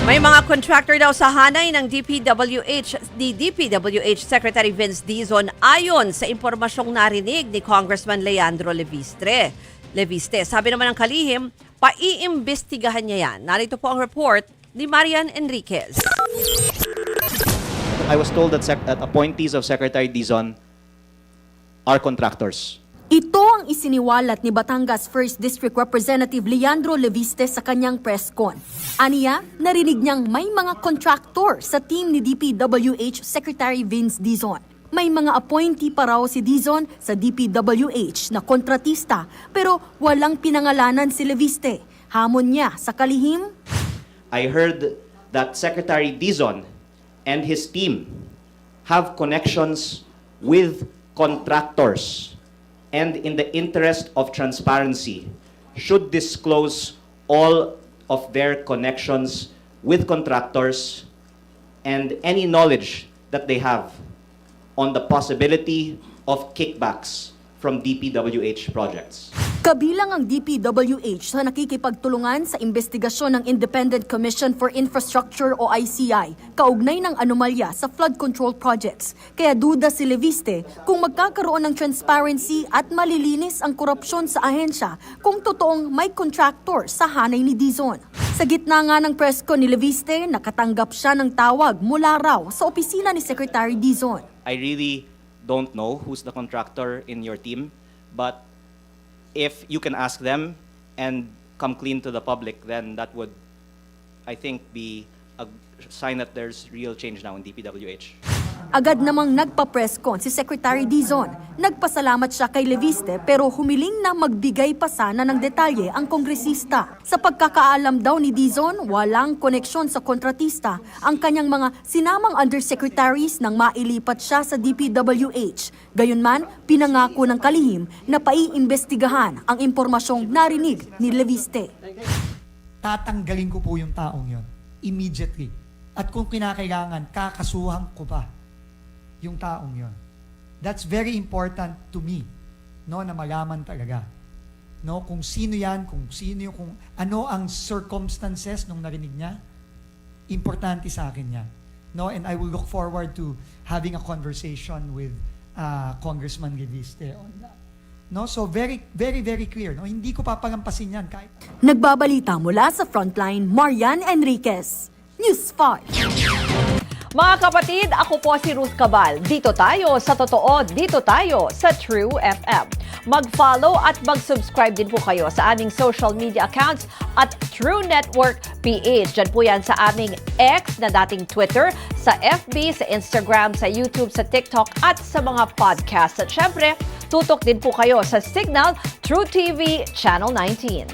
May mga contractor daw sa hanay ng DPWH Secretary Vince Dizon ayon sa impormasyong narinig ni Congressman Leandro Leviste. Sabi naman ng kalihim, paiimbestigahan niya yan. Narito po ang report ni Marian Enriquez. I was told that appointees of Secretary Dizon are contractors. Ito ang isiniwalat ni Batangas 1st District Representative Leandro Leviste sa kanyang press con. Aniya, narinig niyang may mga contractor sa team ni DPWH Secretary Vince Dizon. May mga appointee pa raw si Dizon sa DPWH na kontratista pero walang pinangalanan si Leviste. Hamon niya sa kalihim. I heard that Secretary Dizon and his team have connections with contractors. And in the interest of transparency, should disclose all of their connections with contractors and any knowledge that they have on the possibility of kickbacks from DPWH projects. Kabilang ang DPWH sa nakikipagtulungan sa investigasyon ng Independent Commission for Infrastructure o ICI kaugnay ng anomalya sa flood control projects. Kaya duda si Leviste kung magkakaroon ng transparency at malilinis ang korupsyon sa ahensya kung totoong may contractor sa hanay ni Dizon. Sa gitna nga ng press con ni Leviste, nakatanggap siya ng tawag mula raw sa opisina ni Secretary Dizon. I really don't know who's the contractor in your team, but if you can ask them and come clean to the public, then that would, I think, be a sign that there's real change now in DPWH. Agad namang nagpa-press con si Secretary Dizon. Nagpasalamat siya kay Leviste pero humiling na magbigay pa sana ng detalye ang kongresista. Sa pagkakaalam daw ni Dizon, walang koneksyon sa kontratista ang kanyang mga sinamang undersecretaries nang mailipat siya sa DPWH. Gayunman, pinangako ng kalihim na paiimbestigahan ang impormasyong narinig ni Leviste. Tatanggalin ko po yung taong yon immediately. At kung kinakailangan, kakasuhan ko pa yung taong yon. That's very important to me, no, na malaman talaga. No, kung sino yan, kung ano ang circumstances nung narinig niya, importante sa akin yan. No, and I will look forward to having a conversation with Congressman Leviste on that. No, so very clear, no. Hindi ko papalampasin yan kahit. Nagbabalita mula sa Frontline, Marian Enriquez, News 5. Mga kapatid, ako po si Ruth Cabal. Dito tayo sa totoo, dito tayo sa True FM. Mag-follow at mag-subscribe din po kayo sa aming social media accounts at True Network PH. Diyan po yan sa aming X na dating Twitter, sa FB, sa Instagram, sa YouTube, sa TikTok at sa mga podcast. At syempre, tutok din po kayo sa Signal True TV Channel 19.